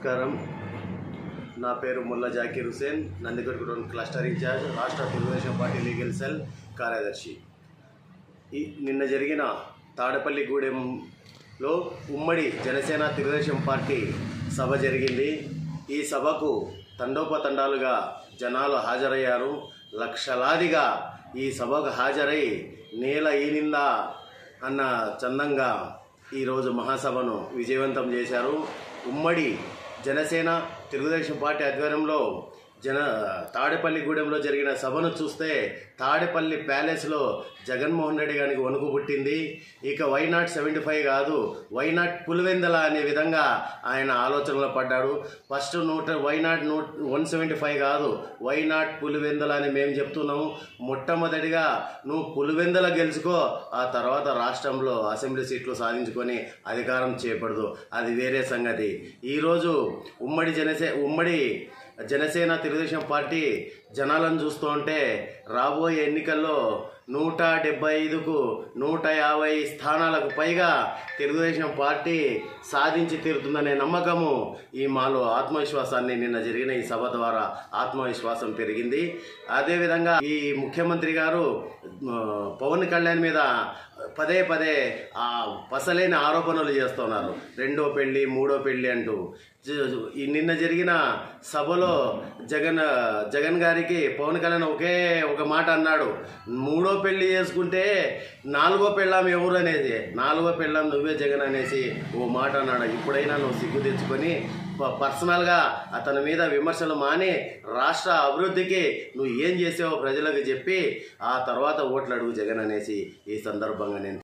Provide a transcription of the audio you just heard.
నమస్కారం. నా పేరు ముల్లా జాకీర్ హుసేన్, నందికొట్కూరు క్లస్టర్ ఇన్ఛార్జ్, రాష్ట్ర తెలుగుదేశం పార్టీ లీగల్ సెల్ కార్యదర్శి. నిన్న జరిగిన తాడేపల్లిగూడెంలో ఉమ్మడి జనసేన తెలుగుదేశం పార్టీ సభ జరిగింది. ఈ సభకు తండోపతండాలుగా జనాలు హాజరయ్యారు. లక్షలాదిగా ఈ సభకు హాజరై నేల ఈనిందా అన్న చందంగా ఈరోజు మహాసభను విజయవంతం చేశారు. ఉమ్మడి జనసేన తెలుగుదేశం పార్టీ ఆధ్వర్యంలో తాడేపల్లిగూడెంలో జరిగిన సభను చూస్తే తాడేపల్లి ప్యాలెస్లో జగన్మోహన్ రెడ్డి గారికి వణుకు పుట్టింది. ఇక వైనాట్ 75 కాదు, వైనాట్ పులివెందల అనే విధంగా ఆయన ఆలోచనలో పడ్డాడు. ఫస్ట్ వైనాట్ 175 కాదు, వైనాట్ పులివెందల అని మేము చెప్తున్నాము. మొట్టమొదటిగా నువ్వు పులివెందల గెలుచుకో, ఆ తర్వాత రాష్ట్రంలో అసెంబ్లీ సీట్లు సాధించుకొని అధికారం చేపడదు, అది వేరే సంగతి. ఈరోజు ఉమ్మడి జనసేన తెలుగుదేశం పార్టీ జనాలను చూస్తూ ఉంటే రాబోయే ఎన్నికల్లో 175కు 150 స్థానాలకు పైగా తెలుగుదేశం పార్టీ సాధించి తీరుతుందనే నమ్మకము ఈ మాలో ఆత్మవిశ్వాసాన్ని నిన్న జరిగిన ఈ సభ ద్వారా ఆత్మవిశ్వాసం పెరిగింది. అదేవిధంగా ఈ ముఖ్యమంత్రి గారు పవన్ కళ్యాణ్ మీద పదే పసలేని ఆరోపణలు చేస్తున్నారు. రెండో పెళ్ళి, మూడో పెళ్ళి అంటూ. నిన్న జరిగిన సభలో జగన్ గారికి పవన్ కళ్యాణ్ ఒక మాట అన్నాడు, మూడో పెళ్లి చేసుకుంటే నాలుగో పెళ్ళాం ఎవరు అనేది, నాలుగో పెళ్ళాం నువ్వే జగన్ అనేసి ఓ మాట అన్నాడు. ఇప్పుడైనా నువ్వు సిగ్గు తెచ్చుకొని పర్సనల్గా అతని మీద విమర్శలు మాని రాష్ట్ర అభివృద్ధికి నువ్వు ఏం చేసావో ప్రజలకు చెప్పి ఆ తర్వాత ఓట్లు అడుగు జగన్ అనేసి ఈ సందర్భంగా నేను